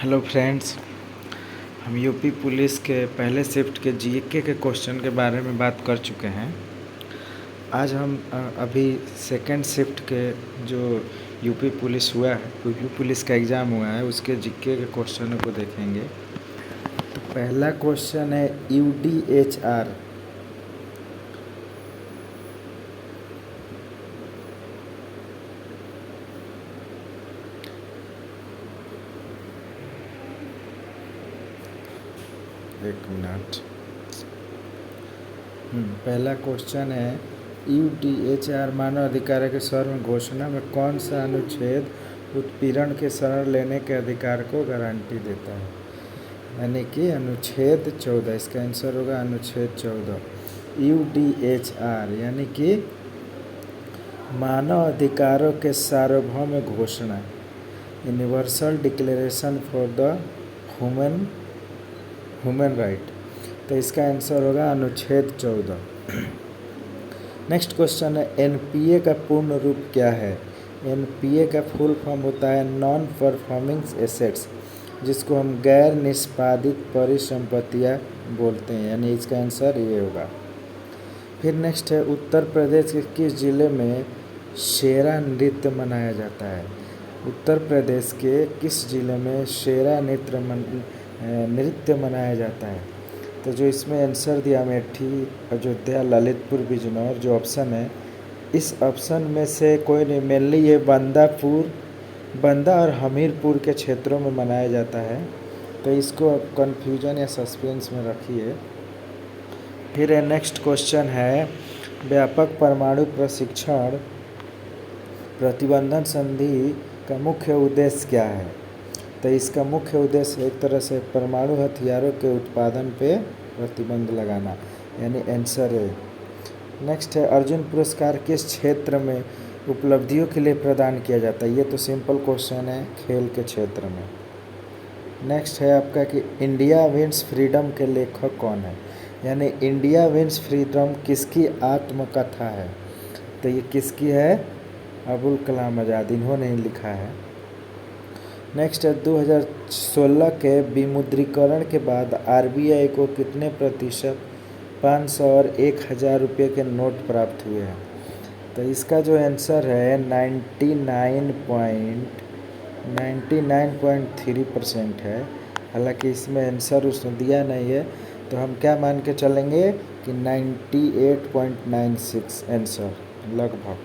Hello friends. हम UP police के पहले शिफ्ट के जीके के क्वेश्चन के बारे में बात कर चुके हैं। आज हम अभी सेकंड शिफ्ट के जो यूपी पुलिस हुआ है, यूपी पुलिस का एग्ज़ाम हुआ है, उसके जीके के क्वेश्चनों को देखेंगे। तो पहला क्वेश्चन है UDHR। एक मिनट। पहला क्वेश्चन है UDHR मानव अधिकार के सर्व घोषणा में कौन सा अनुच्छेद उत्पीड़न के शरण लेने के अधिकार को गारंटी देता है? यानी कि अनुच्छेद 14। इसका आंसर होगा अनुच्छेद 14। UDHR यानी कि मानव अधिकारों के सार्वभौम घोषणा, universal declaration for the human right. तो इसका आंसर होगा अनुच्छेद 14। नेक्स्ट क्वेश्चन है NPA का पूर्ण रूप क्या है? NPA का फुल फॉर्म होता है नॉन परफॉर्मिंग एसेट्स, जिसको हम गैर निष्पादित परिसंपत्तियाँ बोलते हैं, यानी इसका आंसर ये होगा। फिर नेक्स्ट है उत्तर प्रदेश के किस जिले में शेरा नृत्य मनाया जाता है? उत्तर प्रदेश के किस जिले में शेरा नृत्य मनाया जाता है? तो जो इसमें आंसर दिया अमेठी, अयोध्या, ललितपुर, बिजनौर, जो ऑप्शन है इस ऑप्शन में से कोई नहीं। मेनली ये बंदा और हमीरपुर के क्षेत्रों में मनाया जाता है, तो इसको अब कन्फ्यूजन या सस्पेंस में रखिए। फिर नेक्स्ट क्वेश्चन है व्यापक परमाणु प्रशिक्षण प्रतिबंधन संधि का मुख्य उद्देश्य क्या है? तो इसका मुख्य उद्देश्य एक तरह से परमाणु हथियारों के उत्पादन पे प्रतिबंध लगाना, यानी आंसर है। नेक्स्ट है अर्जुन पुरस्कार किस क्षेत्र में उपलब्धियों के लिए प्रदान किया जाता है? ये तो सिंपल क्वेश्चन है, खेल के क्षेत्र में। नेक्स्ट है आपका कि इंडिया विंस फ्रीडम के लेखक कौन है? यानी इंडिया विंस फ्रीडम किसकी आत्मकथा है? तो ये किसकी है? अबुल कलाम आज़ाद, इन्होंने ही लिखा है। नेक्स्ट है 2016 के विमुद्रीकरण के बाद RBI को कितने प्रतिशत 500 और 1000 रुपये के नोट प्राप्त हुए हैं? तो इसका जो आंसर है 99.3% है। हालांकि इसमें आंसर उसने दिया नहीं है, तो हम क्या मान के चलेंगे कि 98.96 आंसर लगभग।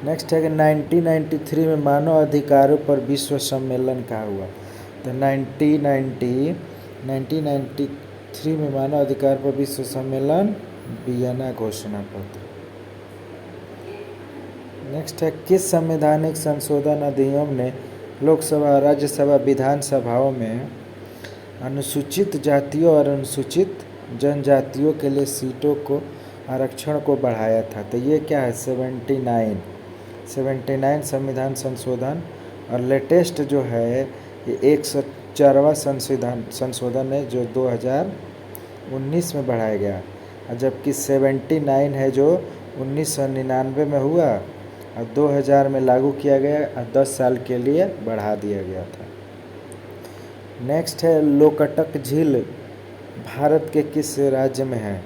नेक्स्ट है कि 1993 में मानव अधिकारों पर विश्व सम्मेलन कहाँ हुआ? तो 1993 में मानव अधिकार पर विश्व सम्मेलन वियना घोषणा पत्र। नेक्स्ट है किस संवैधानिक संशोधन अधिनियम ने लोकसभा और राज्यसभा विधानसभाओं में अनुसूचित जातियों और अनुसूचित जनजातियों के लिए सीटों को आरक्षण को बढ़ाया था? तो ये क्या है? 79 संविधान संशोधन, और लेटेस्ट जो है ये 104वां संशोधन है जो 2019 में बढ़ाया गया, और जबकि 79 है जो 1999 में हुआ और 2000 में लागू किया गया और 10 साल के लिए बढ़ा दिया गया था। नेक्स्ट है लोकटक झील भारत के किस राज्य में है?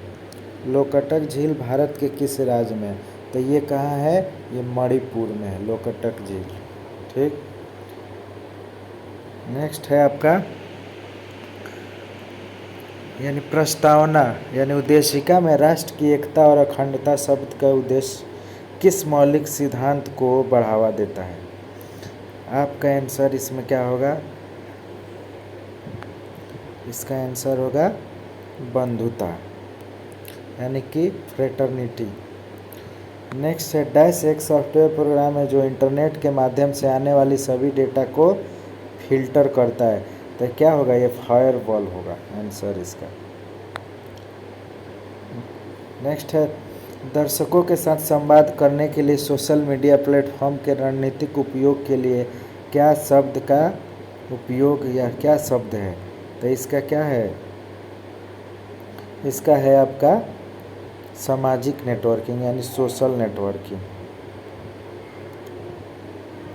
लोकटक झील भारत के किस राज्य में है? तो ये कहाँ है? ये मणिपुर में है लोकटक झील। ठीक। नेक्स्ट है आपका यानी प्रस्तावना यानी उद्देशिका में राष्ट्र की एकता और अखंडता शब्द का उद्देश्य किस मौलिक सिद्धांत को बढ़ावा देता है? आपका आंसर इसमें क्या होगा? इसका आंसर होगा बंधुता, यानी कि फ्रेटर्निटी। नेक्स्ट है डैश एक सॉफ्टवेयर प्रोग्राम है जो इंटरनेट के माध्यम से आने वाली सभी डेटा को फिल्टर करता है। तो क्या होगा? ये फायरवॉल होगा आंसर इसका। नेक्स्ट है दर्शकों के साथ संवाद करने के लिए सोशल मीडिया प्लेटफॉर्म के रणनीतिक उपयोग के लिए क्या शब्द का उपयोग या क्या शब्द है? तो इसका क्या है? इसका है आपका सामाजिक नेटवर्किंग यानी सोशल नेटवर्किंग।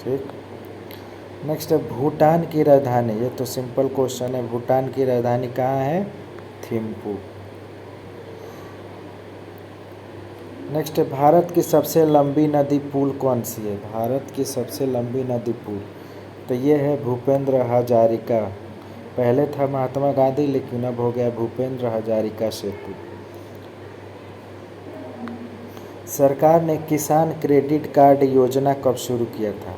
ठीक। नेक्स्ट है भूटान की राजधानी, ये तो सिंपल क्वेश्चन है, भूटान की राजधानी कहाँ है? थिम्पू। नेक्स्ट है भारत की सबसे लंबी नदी पुल कौन सी है? भारत की सबसे लंबी नदी पुल, तो ये है भूपेंद्र हजारिका। पहले था महात्मा गांधी, लेकिन अब हो गया भूपेंद्र हजारिका सेतु। सरकार ने किसान क्रेडिट कार्ड योजना कब शुरू किया था?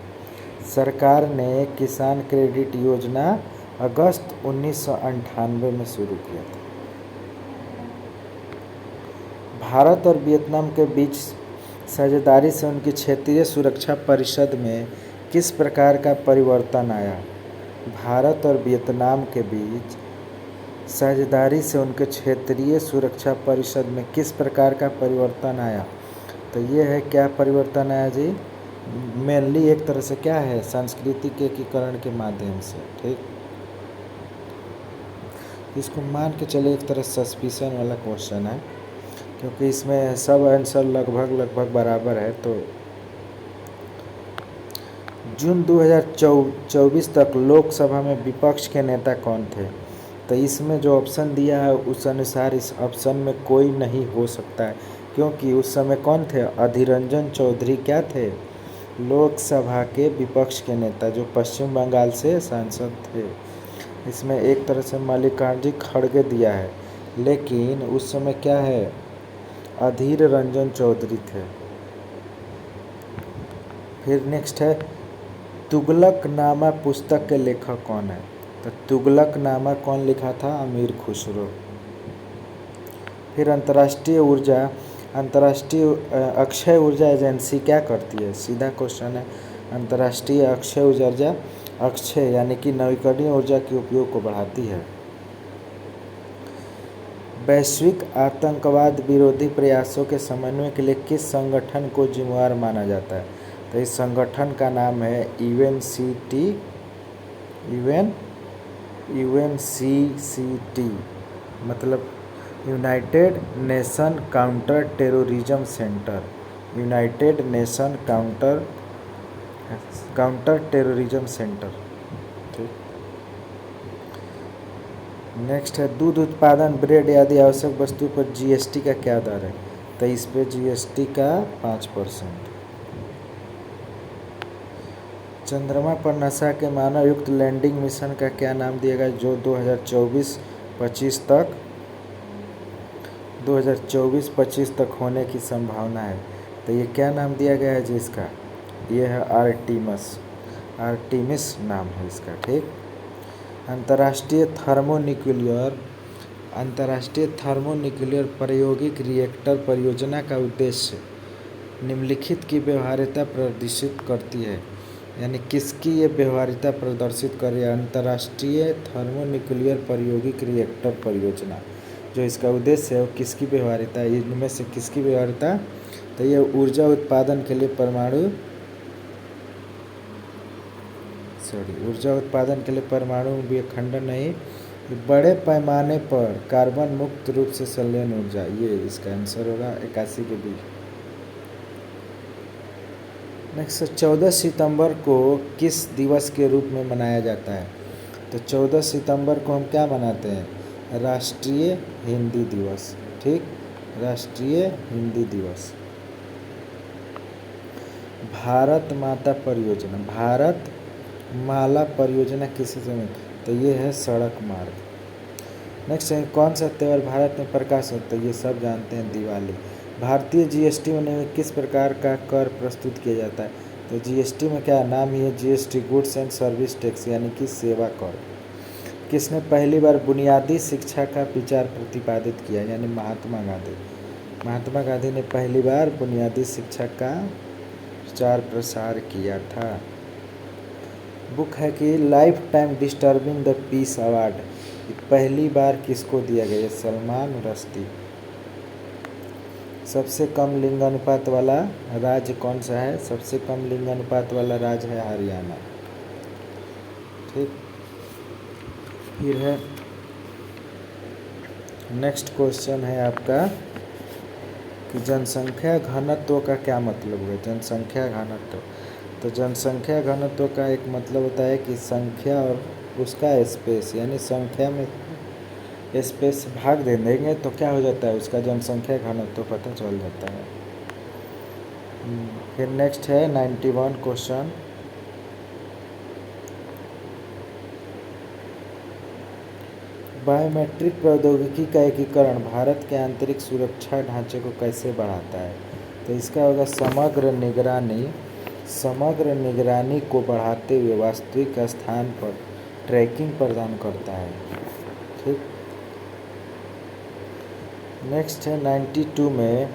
सरकार ने किसान क्रेडिट योजना अगस्त 1998 में शुरू किया था। भारत और वियतनाम के बीच साझेदारी से उनकी क्षेत्रीय सुरक्षा परिषद में किस प्रकार का परिवर्तन आया? भारत और वियतनाम के बीच साझेदारी से उनके क्षेत्रीय सुरक्षा परिषद में किस प्रकार का परिवर्तन आया? तो ये है, क्या परिवर्तन आया जी? मेनली एक तरह से क्या है, सांस्कृतिक एकीकरण के माध्यम से। ठीक, इसको मान के चले एक तरह सस्पिशन वाला क्वेश्चन है, क्योंकि इसमें सब आंसर लगभग बराबर है। तो जून 2024 तक लोकसभा में विपक्ष के नेता कौन थे? तो इसमें जो ऑप्शन दिया है उस अनुसार इस ऑप्शन में कोई नहीं हो सकता है, क्योंकि उस समय कौन थे? अधीर रंजन चौधरी क्या थे? लोकसभा के विपक्ष के नेता, जो पश्चिम बंगाल से सांसद थे। इसमें एक तरह से मल्लिकार्जुन खड़गे दिया है, लेकिन उस समय क्या है? अधीर रंजन चौधरी थे। फिर नेक्स्ट है तुगलकनामा पुस्तक के लेखक कौन है? तो तुगलकनामा कौन लिखा था? अमीर खुसरो। फिर अंतर्राष्ट्रीय अक्षय ऊर्जा एजेंसी क्या करती है? सीधा क्वेश्चन है। अंतर्राष्ट्रीय अक्षय यानी कि नवीकरणीय ऊर्जा के उपयोग को बढ़ाती है। वैश्विक आतंकवाद विरोधी प्रयासों के समन्वय के लिए किस संगठन को जिम्मेवार माना जाता है? तो इस संगठन का नाम है UNCCT, मतलब United nation counter terrorism centre. United nation counter terrorism centre. ठीक, नेक्स्ट है दूध उत्पादन, ब्रेड आदि आवश्यक वस्तु पर GST का क्या दर है? तो इस पे GST का 5%। चंद्रमा पर नासा के मानव युक्त लैंडिंग मिशन का क्या नाम दिया गया, जो 2024-25 तक होने की संभावना है? तो ये क्या नाम दिया गया है जी इसका? ये है आर्टिमिस नाम है इसका। ठीक, अंतर्राष्ट्रीय थर्मोन्यूक्लियर प्रायोगिक रिएक्टर परियोजना का उद्देश्य निम्नलिखित की व्यवहार्यता प्रदर्शित करती है, यानी किसकी ये व्यवहार्यता प्रदर्शित कर रही है? अंतर्राष्ट्रीय थर्मोन्यूक्लियर प्रायोगिक रिएक्टर परियोजना, जो इसका उद्देश्य है वो किसकी व्यवहार्यता है? इनमें से किसकी व्यवहार्यता? तो ये ऊर्जा उत्पादन के लिए परमाणु विखंडन नहीं, बड़े पैमाने पर कार्बन मुक्त रूप से संलयन ऊर्जा, ये इसका आंसर होगा 81 के बीच। नेक्स्ट 14 सितंबर को किस दिवस के रूप में मनाया जाता है? तो 14 सितंबर को हम क्या मनाते हैं? राष्ट्रीय हिंदी दिवस। ठीक, राष्ट्रीय हिंदी दिवस। भारत माला परियोजना किसे समय? तो ये है सड़क मार्ग। नेक्स्ट है कौन सा त्यौहार भारत में प्रकाश होता है? ये सब जानते हैं, दिवाली। भारतीय GST में किस प्रकार का कर प्रस्तुत किया जाता है? तो GST में क्या नाम ही है? GST goods and service tax, यानी कि सेवा कर। किसने पहली बार बुनियादी शिक्षा का विचार प्रतिपादित किया? यानी महात्मा गांधी ने पहली बार बुनियादी शिक्षा का विचार प्रसार किया था। बुक है कि life time disturbing the peace award पहली बार किसको दिया गया? सलमान रश्दी। सबसे कम लिंगानुपात वाला राज्य कौन सा है? सबसे कम लिंगानुपात वाला राज्य है हरियाणा। ठीक, फिर है नेक्स्ट क्वेश्चन है आपका कि जनसंख्या घनत्व का क्या मतलब है? जनसंख्या घनत्व, तो जनसंख्या घनत्व का एक मतलब होता है कि संख्या और उसका स्पेस, यानी संख्या में स्पेस भाग दे देंगे तो क्या हो जाता है, उसका जनसंख्या घनत्व पता चल जाता है। फिर नेक्स्ट है 91 क्वेश्चन। बायोमेट्रिक प्रौद्योगिकी का एकीकरण भारत के आंतरिक सुरक्षा ढांचे को कैसे बढ़ाता है? तो इसका होगा समग्र निगरानी को बढ़ाते हुए वास्तविक स्थान पर ट्रैकिंग प्रदान करता है। ठीक। नेक्स्ट है 92 में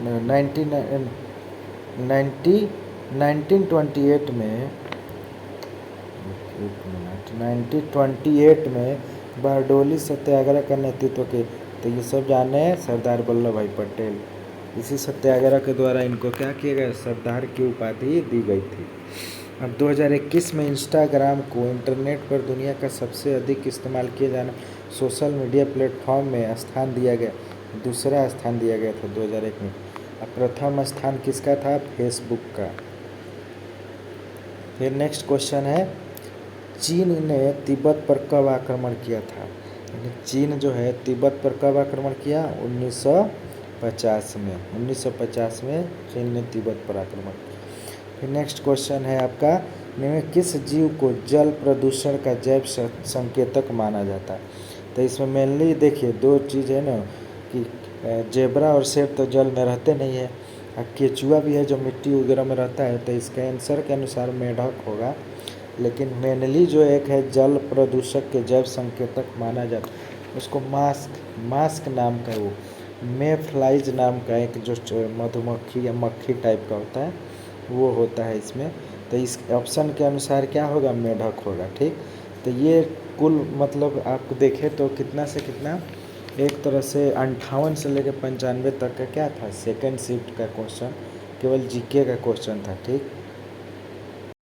1928 में 1928 में बारडोली सत्याग्रह का नेतृत्व किया। तो ये सब जाने हैं सरदार वल्लभ भाई पटेल। इसी सत्याग्रह के द्वारा इनको क्या किया गया, सरदार की उपाधि दी गई थी। अब 2021 में इंस्टाग्राम को इंटरनेट पर दुनिया का सबसे अधिक इस्तेमाल किया जाना सोशल मीडिया प्लेटफॉर्म में स्थान दिया गया, दूसरा स्थान दिया गया था 2001 में। अब प्रथम स्थान किसका था, फेसबुक का। फिर नेक्स्ट क्वेश्चन है, चीन ने तिब्बत पर कब आक्रमण किया था? चीन जो है तिब्बत पर कब आक्रमण किया, 1950 में। 1950 में चीन ने तिब्बत पर आक्रमण किया। फिर नेक्स्ट क्वेश्चन है आपका, निम्न किस जीव को जल प्रदूषण का जैव संकेतक माना जाता है? तो इसमें मेनली देखिए दो चीज़ है ना, कि जेब्रा और शेर तो जल में रहते नहीं है, और केचुआ भी है जो मिट्टी वगैरह में रहता है। तो इसके आंसर के अनुसार मेढक होगा। लेकिन मेनली जो एक है जल प्रदूषक के जैव संकेतक माना जाता है, उसको मास्क नाम का, वो मे फ्लाइज नाम का एक जो मधुमक्खी या मक्खी टाइप का होता है वो होता है इसमें। तो इस ऑप्शन के अनुसार क्या होगा, मेढक होगा। ठीक। तो ये कुल मतलब आप देखें तो कितना से कितना, एक तरह से 58 से लेकर 95 तक का क्या था, सेकंड शिफ्ट का क्वेश्चन, केवल जीके का क्वेश्चन था। ठीक।